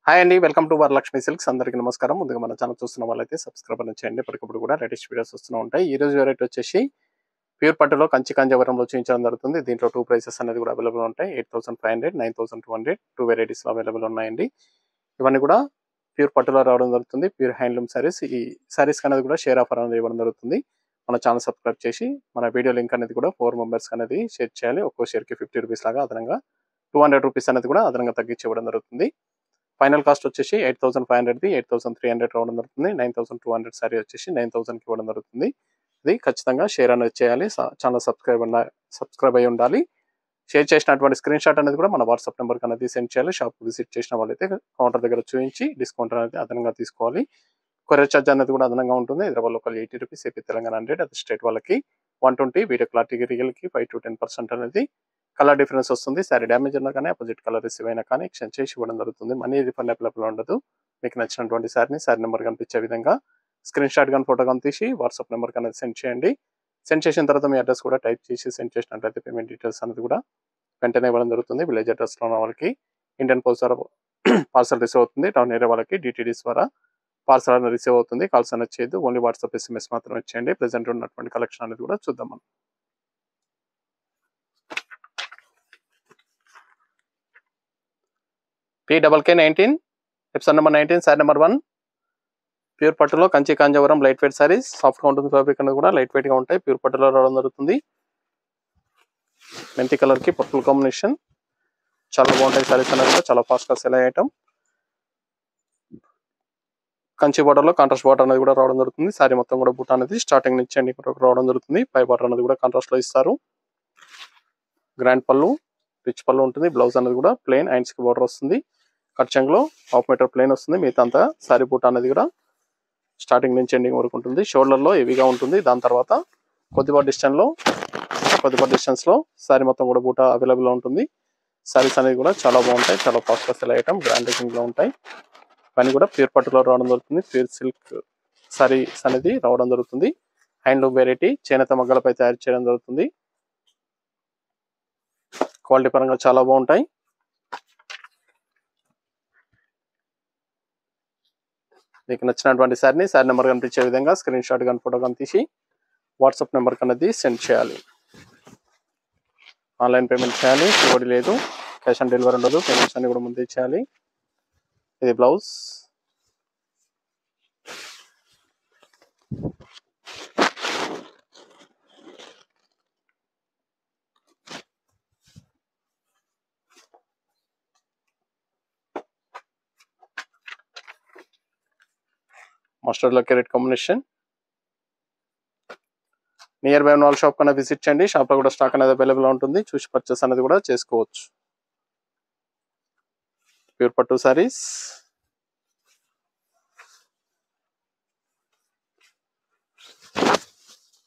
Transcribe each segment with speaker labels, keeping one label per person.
Speaker 1: Hi అండి, welcome to Varalakshmi silks. అందరికీ నమస్కారం. ముందుగా మన ఛానల్ చూస్తున్న వాళ్ళైతే సబ్స్క్రైబ్ చేయండి. ఇప్పటికప్పుడు కూడా లేటెస్ట్ వీడియోస్ వస్తూ ఉంటాయి. ఈ రోజు వెరైటీ వచ్చేసి ప్యూర్ పట్టులో కంచి కాంజీవరంలో చూపించడం జరుగుతుంది. దీంట్లో 2 ప్రైసెస్ అనేది కూడా అవైలబుల్ ఉంటాయి. 8500, 9200 2 వెరైటీస్ అవైలబుల్ ఉన్నాయండి. ఇవన్నీ కూడా ప్యూర్ పట్టులో రావడం జరుగుతుంది. Pure handloom saris. ఈ సారీస్ అనేది కూడా షేర్ ఆఫర్ అనేది ఇవ్వడం జరుగుతుంది. మన ఛానల్ సబ్స్క్రైబ్ చేసి మన వీడియో లింక్ అనేది కూడా 4 మెంబర్స్ అనేది షేర్ చేయాలి. ఒక్కో షేర్కి 50 రూపీస్ లాగా అదనంగా 200 రూపీస్ అనేది కూడా అదనంగా తగ్గించి ఇవ్వడం జరుగుతుంది. ఫైనల్ కాస్ట్ వచ్చేసి 8500ది 8300 రావడం జరుగుతుంది. 9200 సారీ వచ్చేసి 9000కి ఇవ్వడం జరుగుతుంది. ఇది ఖచ్చితంగా షేర్ అనేది చేయాలి. ఛానల్ సబ్స్క్రైబ్ అయి ఉండాలి. షేర్ చేసినటువంటి స్క్రీన్ షాట్ అనేది కూడా మన వాట్సాప్ నెంబర్కి అనేది సెండ్ చేయాలి. షాప్ విజిట్ చేసిన వాళ్ళైతే కౌంటర్ దగ్గర చూపించి డిస్కౌంట్ అనేది అదనంగా తీసుకోవాలి. కొరియర్ ఛార్జ్ అనేది కూడా అదనంగా ఉంటుంది. Hyderabad local 80 rupees, AP Telangana 100, అది స్టేట్ వాళ్ళకి 120, వీడియో క్లారిటీ రియల్కి 5 to 10% అనేది కలర్ డిఫరెన్స్ వస్తుంది. సారీ డ్యామేజ్ ఉన్నా కానీ అపోజిట్ కలర్ రిసీవ్ అయినా కానీ ఎక్స్చేంజ్ చేసి ఇవ్వడం జరుగుతుంది. మనీ రిఫండ్ అవైలబుల్ ఉండదు. మీకు నచ్చినటువంటి సారీని సారీ నెంబర్ కనిపించే విధంగా స్క్రీన్ షాట్ కానీ ఫోటో కానీ తీసి వాట్సాప్ నెంబర్కి అనేది సెండ్ చేయండి. సెండ్ చేసిన తర్వాత మీ అడ్రస్ కూడా టైప్ చేసి సెండ్ చేసినట్లయితే పేమెంట్ డీటెయిల్స్ అనేది కూడా వెంటనే ఇవ్వడం జరుగుతుంది. విలేజ్ అడ్రస్లో ఉన్న వాళ్ళకి ఇండియన్ పోస్ట్ ద్వారా పార్సల్ రిసీవ్ అవుతుంది. టౌన్ ఏరియా వాళ్ళకి డిటీడీస్ ద్వారా పార్సల్ అనేది రిసీవ్ అవుతుంది. కాల్స్ అనేది చేయదు. ఓన్లీ వాట్సాప్ SMS మాత్రమే చేయండి. ప్రెసెంట్ ఉన్నటువంటి కలెక్షన్ అనేది కూడా చూద్దాం మనం. PKK19 episode number 19 sorry number 1 pure పట్టులో కంచి కాంజీవరం లైట్ వెయిట్ సారీస్. సాఫ్ట్గా ఉంటుంది ఫ్యాబ్రిక్ అనేది కూడా లైట్ వెయిట్గా ఉంటాయి. ప్యూర్ పట్టులో రావడం జరుగుతుంది. మెంతి కలర్కి పర్పుల్ కాంబినేషన్ చాలా బాగుంటాయి. సారీస్ అనేది కూడా చాలా ఫాస్ట్గా సెల్ అయ్యే ఐటమ్. కంచి బార్డర్లో కాంట్రాస్ట్ బార్డర్ అనేది కూడా రావడం జరుగుతుంది. సారీ మొత్తం కూడా బూట అనేది స్టార్టింగ్ నుంచి ఎండింగ్ వరకు రావడం జరుగుతుంది. పై బార్డర్ అనేది కూడా కాంట్రాస్ట్లో ఇస్తారు. గ్రాండ్ పళ్ళు, రిచ్ పళ్ళు ఉంటుంది. బ్లౌజ్ అనేది కూడా ప్లెయిన్ హ్యాండ్స్కి బార్డర్ వస్తుంది. కట్చంగ్లో 1/2 మీటర్ ప్లెయిన్ వస్తుంది. మిగతా అంతా సారీ బూట అనేది కూడా స్టార్టింగ్ నుంచి ఎండింగ్ వరకు ఉంటుంది. షోల్డర్లో హెవీగా ఉంటుంది. దాని తర్వాత కొద్దిపాటి డిస్టెన్స్లో సారీ మొత్తం కూడా బూట అవైలబుల్లో ఉంటుంది. సారీస్ అనేది కూడా చాలా బాగుంటాయి. చాలా ఫాస్ట్గా సెల్ అయ్యటం, గ్రాండ్ లుకింగ్లో ఉంటాయి. ఇవన్నీ కూడా ప్యూర్ పట్టులో రావడం జరుగుతుంది. ప్యూర్ సిల్క్ సారీస్ అనేది రావడం జరుగుతుంది. హ్యాండ్లూమ్ వెరైటీ చేనేత మగ్గలపై తయారు చేయడం జరుగుతుంది. క్వాలిటీ పరంగా చాలా బాగుంటాయి. మీకు నచ్చినటువంటి సారీని సారీ నెంబర్ కనిపించే విధంగా స్క్రీన్ షాట్ కానీ ఫోటో కానీ తీసి వాట్సాప్ నెంబర్కి అనేది సెండ్ చేయాలి. ఆన్లైన్ పేమెంట్ చేయాలి. COD లేదు. క్యాష్ ఆన్ డెలివరీ ఉండదు. పేమెంట్స్ అన్ని కూడా ముందే చేయాలి. ఇది బ్లౌజ్. మస్టర్డ్ లో రెడ్ కాంబినేషన్. నియర్ బై ఉన్న వాళ్ళ షాప్ కన్నా విజిట్ చేయండి. షాప్ లో కూడా స్టాక్ అనేది అవైలబుల్ ఉంటుంది. చూసి పర్చేస్ అనేది కూడా చేసుకోవచ్చు. ప్యూర్ పట్టు సారీస్.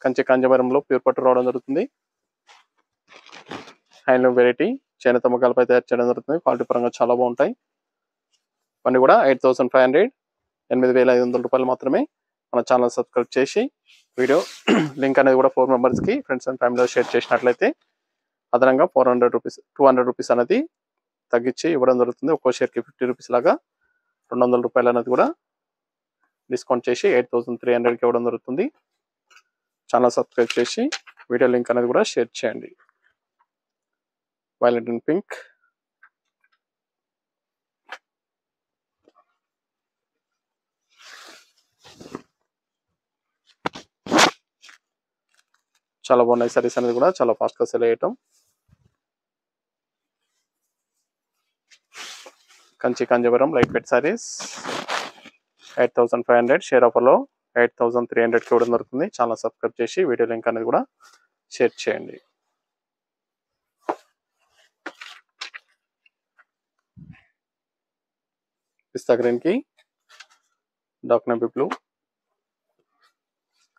Speaker 1: కంచి కాంజీవరంలో ప్యూర్ పట్టు రావడం జరుగుతుంది. హ్యాండ్లూమ్ వెరైటీ చేనేత మగ్గాలపై తయారు చేయడం జరుగుతుంది. క్వాలిటీ పరంగా చాలా బాగుంటాయి. ఇవన్నీ కూడా 8500, 8500 రూపాయలు మాత్రమే. మన ఛానల్ సబ్స్క్రైబ్ చేసి వీడియో లింక్ అనేది కూడా 4 మెంబర్స్కి ఫ్రెండ్స్ అండ్ ఫ్యామిలీలో షేర్ చేసినట్లయితే అదనంగా 200 రూపీస్ అనేది తగ్గించి ఇవ్వడం జరుగుతుంది. ఒక్కో షేర్కి 50 రూపీస్ లాగా 200 రూపాయలు అనేది కూడా డిస్కౌంట్ చేసి 8300కి ఇవ్వడం జరుగుతుంది. ఛానల్ సబ్స్క్రైబ్ చేసి వీడియో లింక్ అనేది కూడా షేర్ చేయండి. Violet and pink. చాలా బాగున్నాయి. సారీస్ అనేది కూడా చాలా ఫాస్ట్గా సెల్ అయ్యటం. Kanchi Kanjivaram light weight saris 8500. Share ఆఫర్లో 8300కి ఇవ్వడం జరుగుతుంది. ఛానల్ సబ్స్క్రైబ్ చేసి వీడియో లింక్ అనేది కూడా షేర్ చేయండి. పిస్తా గ్రీన్కి డార్క్ నేవీ బ్లూ,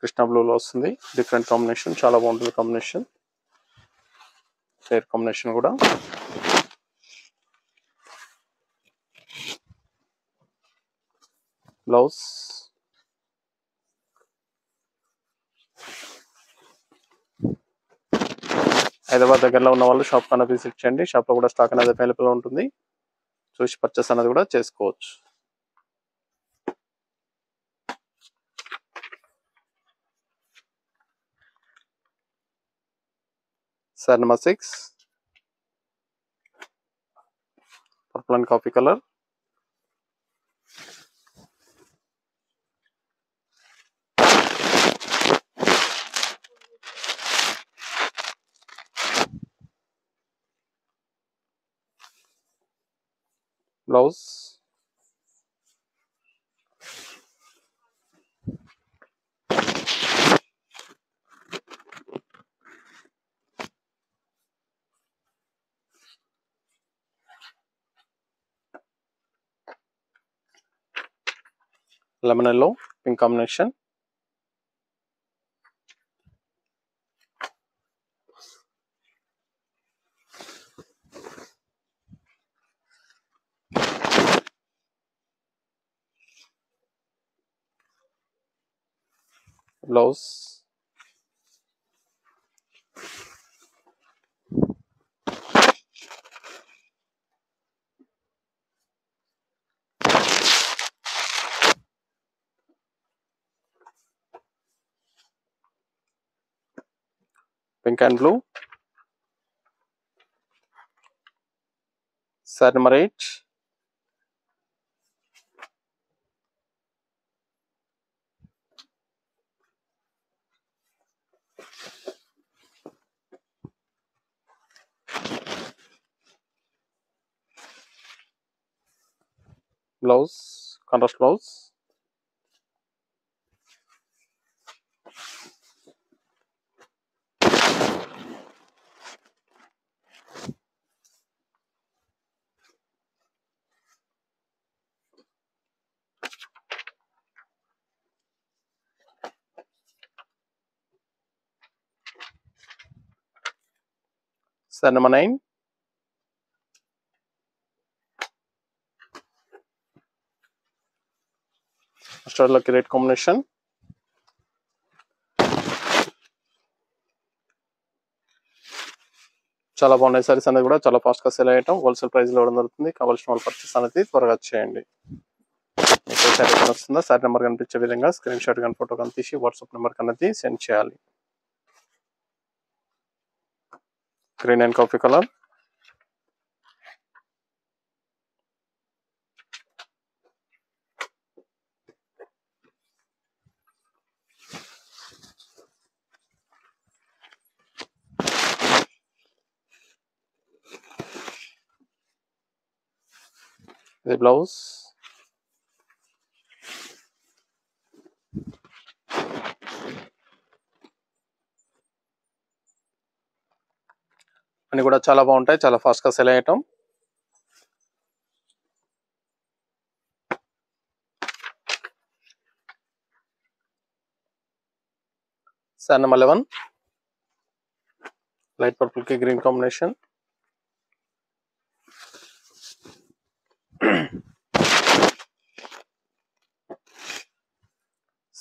Speaker 1: కృష్ణ బ్లూలో వస్తుంది. డిఫరెంట్ కాంబినేషన్, చాలా బాగుంటుంది కాంబినేషన్. షేర్ కాంబినేషన్ కూడా. బ్లౌజ్. హైదరాబాద్ దగ్గరలో ఉన్న వాళ్ళు షాప్ కన్నా విజిట్ చేయండి. షాప్లో కూడా స్టాక్ అనేది అవైలబుల్ ఉంటుంది. చూసి పర్చేస్ అనేది కూడా చేసుకోవచ్చు. Sorry number 6 purple and coffee colour. Blouse lemon yellow pink combination. Blouse pink and blue. Sorry number 8 blouse contrast blouse. Sari number 9 mustard లోకి రెడ్ కాంబినేషన్. చాలా బాగున్నాయి సారీస్ అనేది కూడా చాలా ఫాస్ట్ గా సేల్ అయ్యటం. హోల్సేల్ ప్రైస్ లో ఇవ్వడం జరుగుతుంది. కావాల్సిన వాళ్ళు పర్చేస్ అనేది త్వరగా చేయండి. మీకు సారీ వస్తుందా సారీ నెంబర్ కనిపించే విధంగా స్క్రీన్ షాట్ కానీ ఫోటో కానీ తీసి వాట్సాప్ నెంబర్ అనేది సెండ్ చేయాలి. Green and coffee colour. ఇది బ్లౌజ్. అన్ని కూడా చాలా బాగుంటాయి. చాలా ఫాస్ట్ గా సేల్ అయ్యటం. సారీ నెంబర్ 11 లైట్ పర్పుల్ కి గ్రీన్ కాంబినేషన్.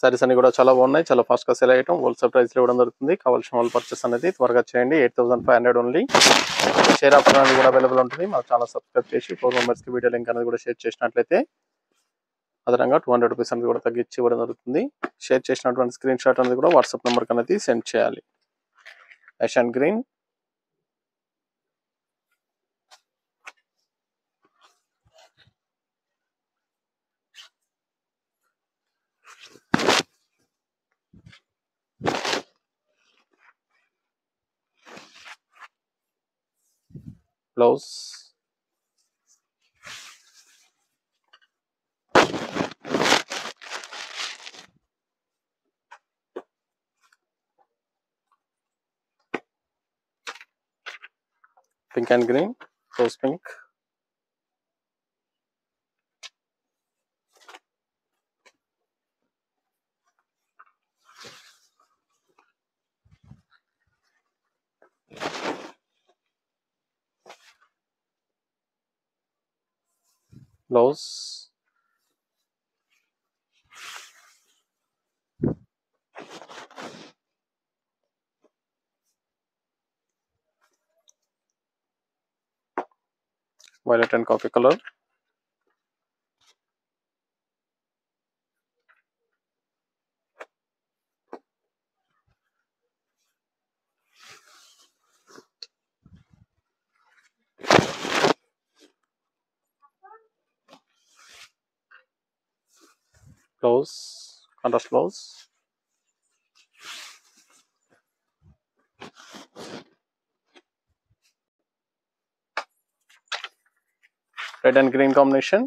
Speaker 1: సారీస్ అన్ని కూడా చాలా బాగున్నాయి. చాలా ఫాస్ట్ గా సేల్ అయ్యటం. హోల్సేల్ ప్రైస్ లో ఇవ్వడం జరుగుతుంది. కావాల్సిన వాళ్ళు పర్చేస్ అనేది త్వరగా చేయండి. 8500 ఓన్లీ. షేర్ ఆఫర్ అనేది కూడా అవైలబుల్ ఉంటుంది. మా ఛానల్ సబ్స్క్రైబ్ చేసి 4 మెంబర్స్ కి వీడియో లింక్ అనేది కూడా షేర్ చేసినట్లయితే అదనంగా 200 రూపీస్ అనేది కూడా తగ్గించి ఇవ్వడం జరుగుతుంది. షేర్ చేసినటువంటి స్క్రీన్ షాట్ అనేది కూడా వాట్సాప్ నెంబర్ అనేది సెండ్ చేయాలి. Ash and green. Blouse pink and green rose pink. Blouse violet and coffee colour. Blouse contrast blouse. Red and green combination.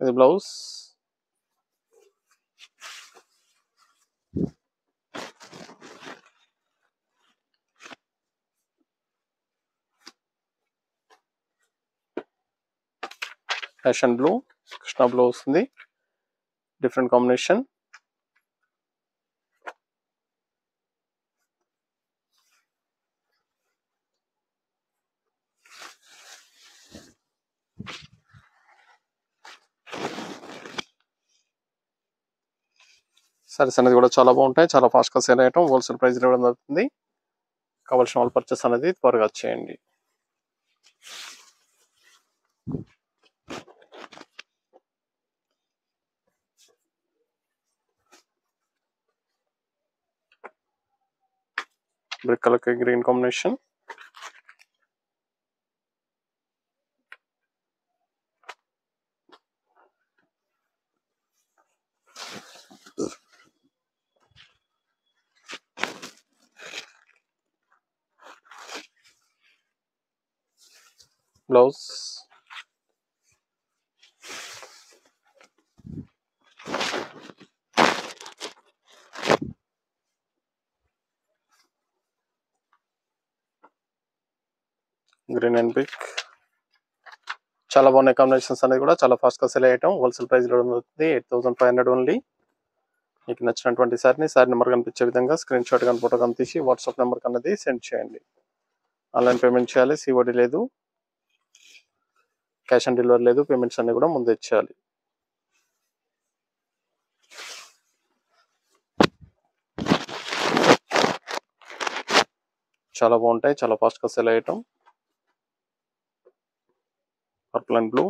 Speaker 1: ఇది blouse. Fashion blue, Krishna blue వస్తుంది, different combination. Saris అనేది కూడా చాలా బాగుంటాయి, చాలా ఫాస్ట్గా సేల్ అయ్యటం, హోల్సేల్ ప్రైస్ ఇవ్వడం జరుగుతుంది. కావాల్సిన వాళ్ళు పర్చేస్ అనేది త్వరగా చేయండి. Brick colour green combination. Blouse. Green and brick చాలా బాగున్నాయి కాంబినేషన్స్ అనేది కూడా చాలా ఫాస్ట్గా సెల్ అయ్యటం, హోల్సేల్ ప్రైస్ ఇవ్వడం జరుగుతుంది. 8500 ఓన్లీ. మీకు నచ్చినటువంటి సారీ నెంబర్ కనిపించే విధంగా స్క్రీన్ షాట్ కానీ ఫోటో కానీ తీసి వాట్సాప్ నెంబర్ అన్నది సెండ్ చేయండి. ఆన్లైన్ పేమెంట్ చేయాలి, సిఓడి లేదు, క్యాష్ ఆన్ డెలివరీ లేదు. పేమెంట్స్ అన్ని కూడా ముందే ఇచ్చేయాలి. చాలా బాగుంటాయి, చాలా ఫాస్ట్గా సెల్ అయ్యటం. Purple and blue.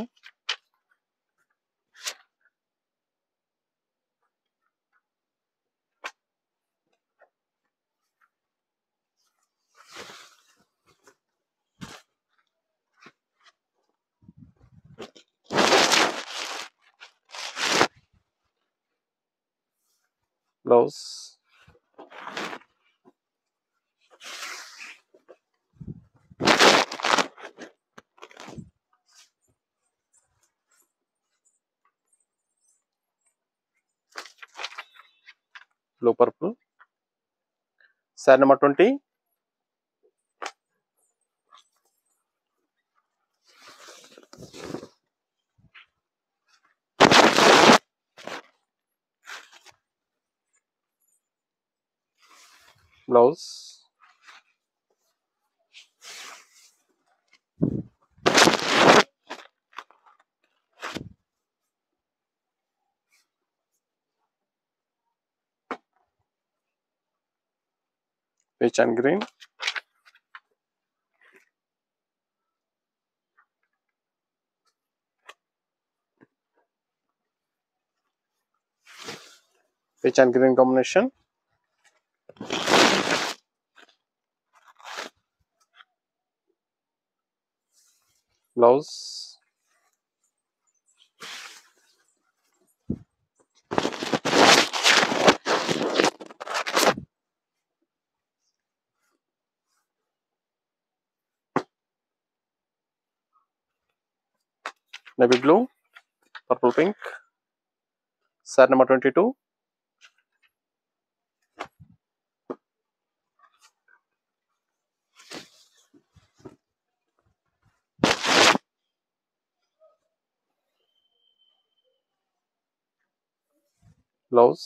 Speaker 1: Blouse. Blue purple. Sari number 20. Blouse. Peach and green. Peach and green combination. Blouse. Navy blue, purple pink. Sari number 22. Blouse.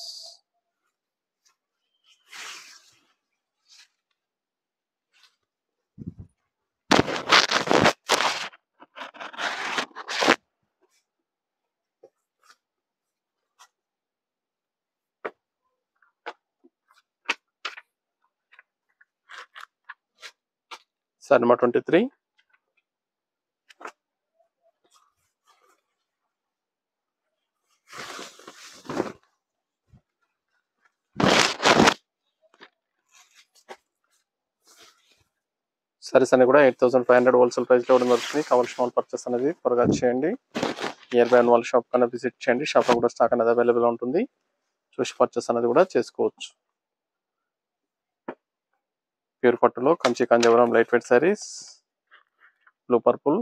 Speaker 1: Sari number 23. Saris అన్ని కూడా 8500 హోల్సేల్ ప్రైస్ లో ఇవ్వడం జరుగుతుంది. కావాల్సిన వాళ్ళు పర్చేస్ అనేది త్వరగా చేయండి. నియర్ బై వాళ్ళ షాప్ కన్నా విజిట్ చేయండి. షాప్ లో కూడా స్టాక్ అనేది అవైలబుల్ ఉంటుంది. చూసి పర్చేస్ అనేది కూడా చేసుకోవచ్చు. ప్యూర్ పట్టులో Kanchi Kanjivaram light weight saris, blue purple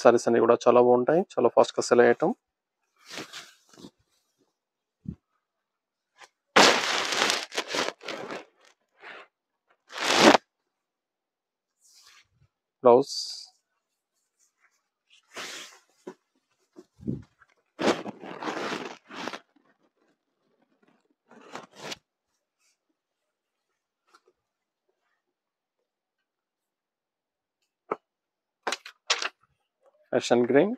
Speaker 1: saris అన్ని కూడా చాలా బాగుంటాయి. చాలా ఫాస్ట్ గా సెల్ అయ్యటం. Blouse fashion green,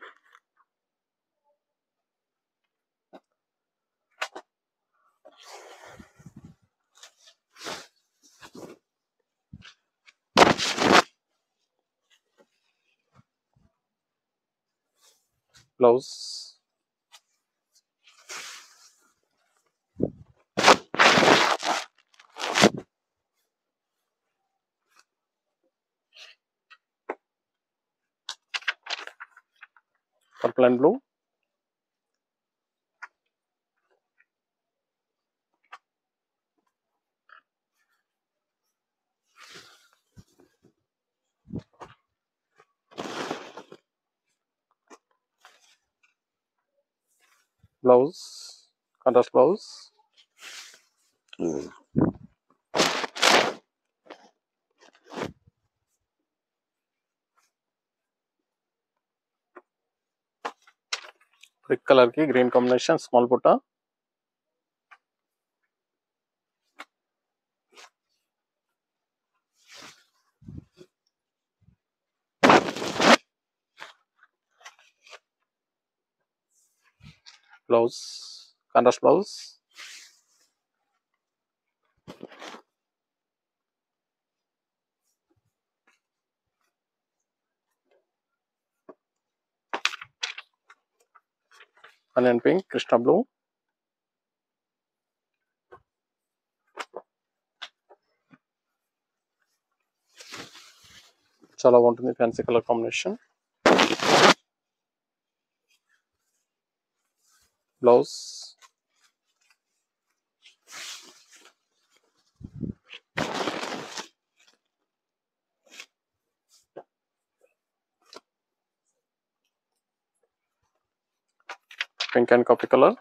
Speaker 1: blouse purple and blue, blouse contrast blouse, brick colour కి గ్రీన్ కాంబినేషన్ స్మాల్ బుట్ట, blouse contrast blouse, onion pink, Krishna blue, చాలా బాగుంటుంది fancy colour combination. Blouse pink and coffee colour,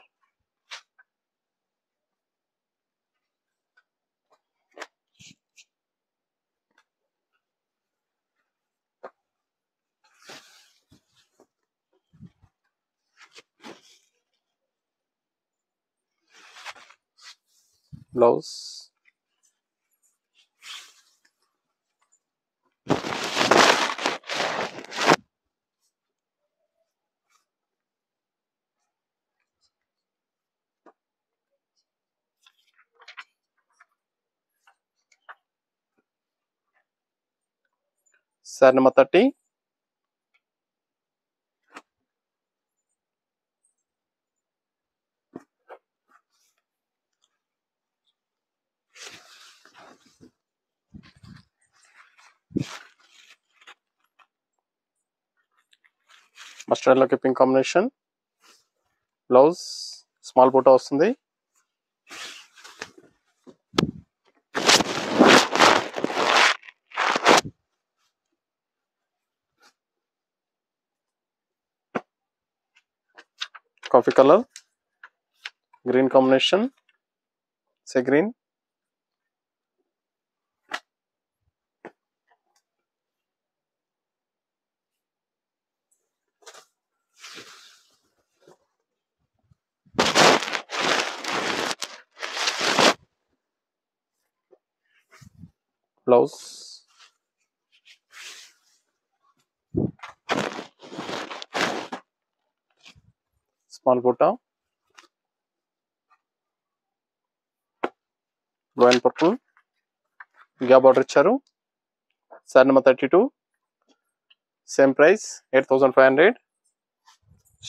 Speaker 1: blouse sari number 30, mustard లోకి pink combination, blouse small బూటా వస్తుంది, coffee colour green combination, sea green, blouse small బూటా, blue and purple gap border ఇచ్చారు. Sari number 32, same price 8500,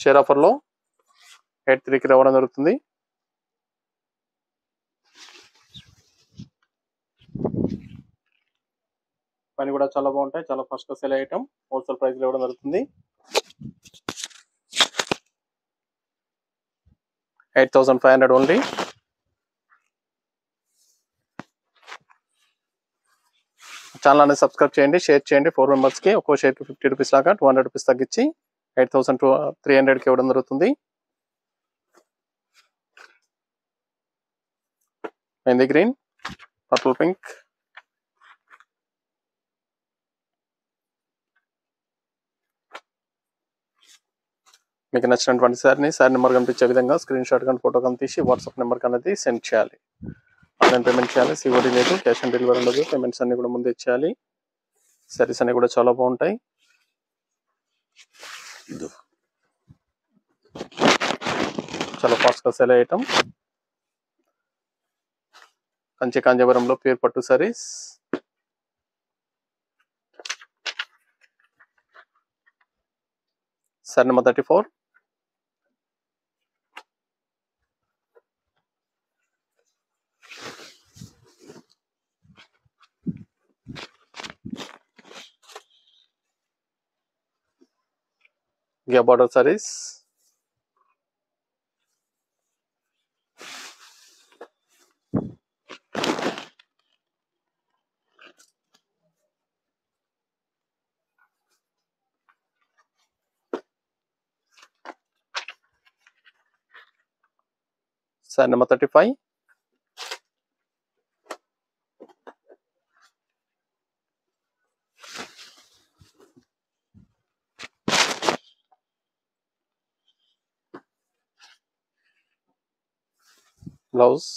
Speaker 1: share ఆఫర్లో 83కి రావడం జరుగుతుంది. పని కూడా చాలా బాగుంటాయి, చాలా ఫాస్ట్ గా సేల్ ఐటమ్, హోల్సేల్ ప్రైస్ లో ఇవ్వడం జరుగుతుంది. 8,500 ఓన్లీ. ఛానల్ అనేది సబ్స్క్రైబ్ చేయండి, షేర్ చేయండి. 4 మెంబర్స్ కి ఒక్కో షేర్ కి 50 రూపీస్ లాగా 200 రూపీస్ తగ్గించి 8,300 కి ఇవ్వడం జరుగుతుంది. మెహందీ గ్రీన్, పర్పుల్ పింక్, మీకు నచ్చినటువంటి శారీ నెంబర్ కనిపించే విధంగా స్క్రీన్ షాట్ కానీ ఫోటో కానీ తీసి వాట్సాప్ నెంబర్ అనేది సెండ్ చేయాలి. ఆన్లైన్ పేమెంట్ చేయాలి, సిఓడి లేదు, క్యాష్ ఆన్ డెలివరీ ఉండదు. పేమెంట్స్ అన్ని కూడా ముందే ఇచ్చేయాలి. సారీస్ అన్ని కూడా చాలా బాగుంటాయి. చాలా ఫాస్ట్ గా సేల్ ఐటమ్, కంచి కాంజీవరంలో ప్యూర్ పట్టు సారీస్. Sari number 34. గియా border saris. Sari number 35. Blouse,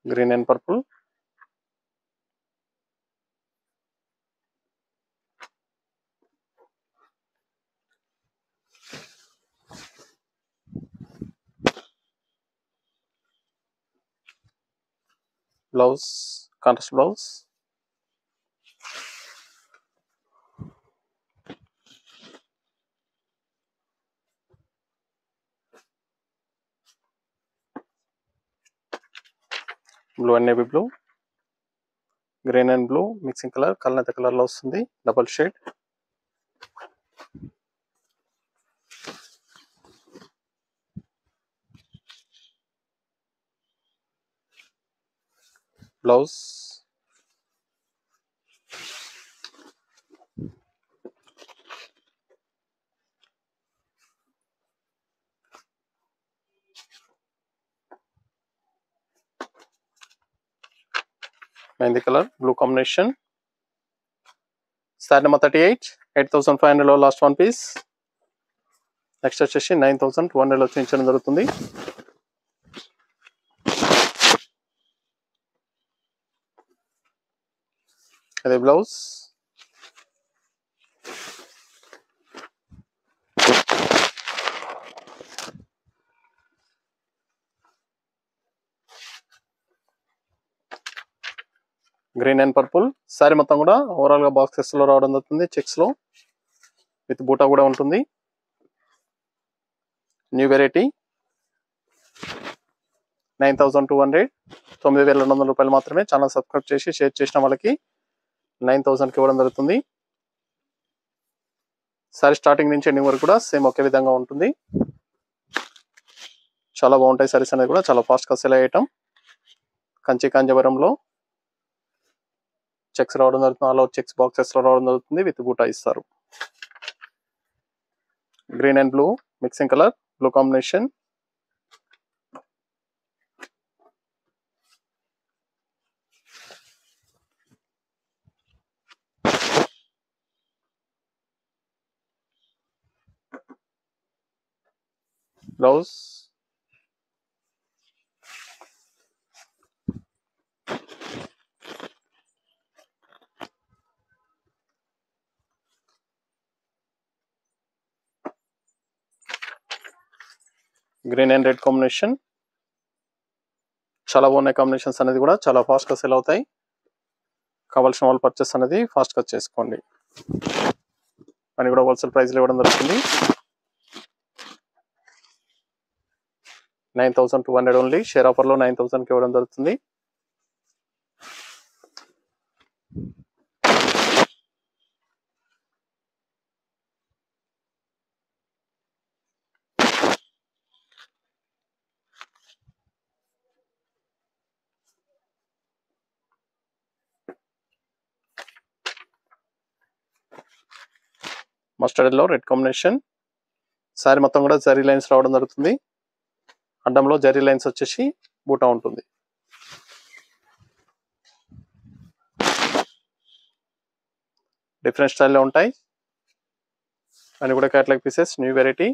Speaker 1: green and purple, blouse contrast blouse, blue and navy blue, green and blue mixing colour, కలనేత కలర్ లో వస్తుంది, double shade. Blouse, mehndi colour blue combination. Sari number 38. 8,500 లో last one piece. Next వచ్చేసి 9,200 లో చూపించడం జరుగుతుంది. అదే blouse, green and purple. Sorry మొత్తం కూడా ఓవరాల్ గా బాక్సెస్ లో రావడం జరుగుతుంది, చెక్స్ లో విత్ బూటా కూడా ఉంటుంది. New variety. 9,200, 9,200 రూపాయలు మాత్రమే. ఛానల్ సబ్స్క్రైబ్ చేసి షేర్ చేసిన వాళ్ళకి 9,000కి ఇవ్వడం జరుగుతుంది. సారీ స్టార్టింగ్ నుంచి ఎండింగ్ వరకు కూడా సేమ్ ఒకే విధంగా ఉంటుంది. చాలా బాగుంటాయి సారీస్ అనేది కూడా, చాలా ఫాస్ట్ గా సేల్ ఐటమ్. కంచి కాంజీవరంలో చెక్స్ రావడం జరుగుతుంది, ఆల్ అవుట్ చెక్స్ బాక్సెస్ లో రావడం జరుగుతుంది, విత్ బూటా ఇస్తారు. Green and blue mixing colour, blue combination. Blouse, green and red combination. చాలా బాగున్నాయి కాంబినేషన్స్ అనేది కూడా, చాలా ఫాస్ట్ గా సేల్ అవుతాయి. కావాల్సిన వాళ్ళు పర్చేస్ అనేది ఫాస్ట్గా చేసుకోండి. అని కూడా హోల్సేల్ ప్రైస్లో ఇవ్వడం జరుగుతుంది. 9,200 ఓన్లీ. షేర్ ఆఫర్లో 9,000కి ఇవ్వడం జరుగుతుంది. Mustard yellow red combination. Sorry మొత్తం కూడా జరీ లైన్స్ రావడం జరుగుతుంది. అడ్డంలో జరీ లైన్స్ వచ్చేసి బూటా ఉంటుంది. డిఫరెంట్ స్టైల్లో ఉంటాయి. అని కూడా క్యాటలాగ్ పీసెస్, న్యూ వెరైటీ.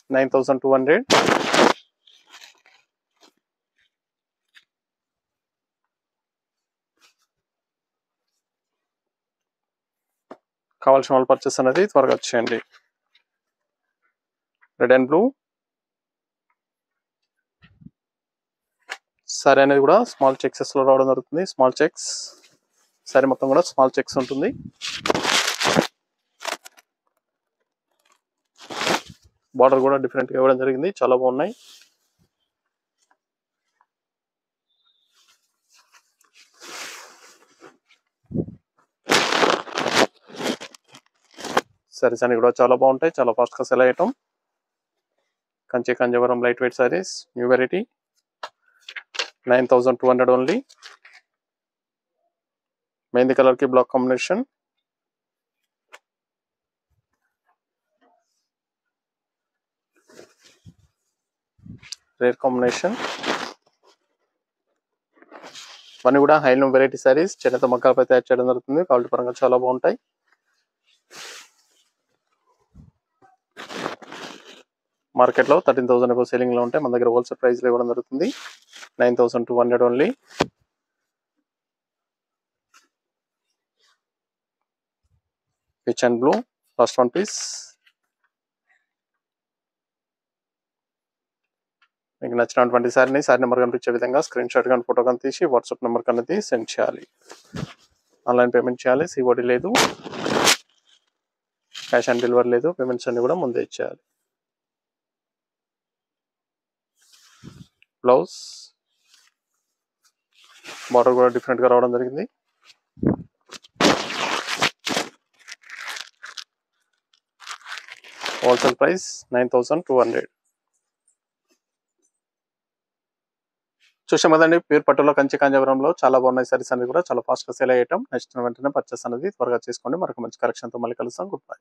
Speaker 1: 9,200. కావాల్సిన వాళ్ళు పర్చేస్ అనేది త్వరగా వచ్చేయండి. రెడ్ అండ్ బ్లూ సారీ అనేది కూడా స్మాల్ చెక్సెస్లో రావడం జరుగుతుంది. స్మాల్ చెక్స్ సారీ మొత్తం కూడా స్మాల్ చెక్స్ ఉంటుంది. బార్డర్ కూడా డిఫరెంట్గా ఇవ్వడం జరిగింది. చాలా బాగున్నాయి. సారీస్ అన్ని కూడా చాలా బాగుంటాయి. చాలా ఫాస్ట్గా సెల్ అయ్యటం. Kanchi Kanjivaram light weight saris, new variety. 9,200 only. Mehndi కలర్కి బ్లాక్ కాంబినేషన్. Rare combination. ఇవన్నీ కూడా హైలూమ్ వెరైటీ సారీస్. చేనేత మగ్గాలపై తయారు చేయడం జరుగుతుంది. క్వాలిటీ పరంగా చాలా బాగుంటాయి. మార్కెట్లో 13,000 ఎబో సేలింగ్లో ఉంటాయి. మన దగ్గర హోల్సేల్ ప్రైస్లో ఇవ్వడం జరుగుతుంది. 9,200 only. Peach and blue last one piece. మీకు నచ్చినటువంటి సారీ నెంబర్ కనిపించే విధంగా స్క్రీన్ షాట్ కానీ ఫోటో కానీ తీసి వాట్సాప్ నెంబర్ అనేది సెండ్ చేయాలి. ఆన్లైన్ పేమెంట్ చేయాలి. సిఓడి లేదు, క్యాష్ ఆన్ డెలివరీ లేదు. పేమెంట్స్ అన్ని కూడా ముందే ఇచ్చేయాలి. బ్లౌజ్ బార్డర్ కూడా డిఫరెంట్గా రావడం జరిగింది. Wholesale price 9,200. చూసాం కదండి, ప్యూర్ పట్టులో కంచి కాంజీవరంలో చాలా బాగున్నాయి సారీస్ అనేది కూడా చాలా ఫాస్ట్గా సేల్ అయ్యటం. నెక్స్ట్ వెంటనే పర్చేస్ అనేది త్వరగా చేసుకోండి. మరొక మంచి కలెక్షన్తో మళ్ళీ కలుస్తాం. Good bye.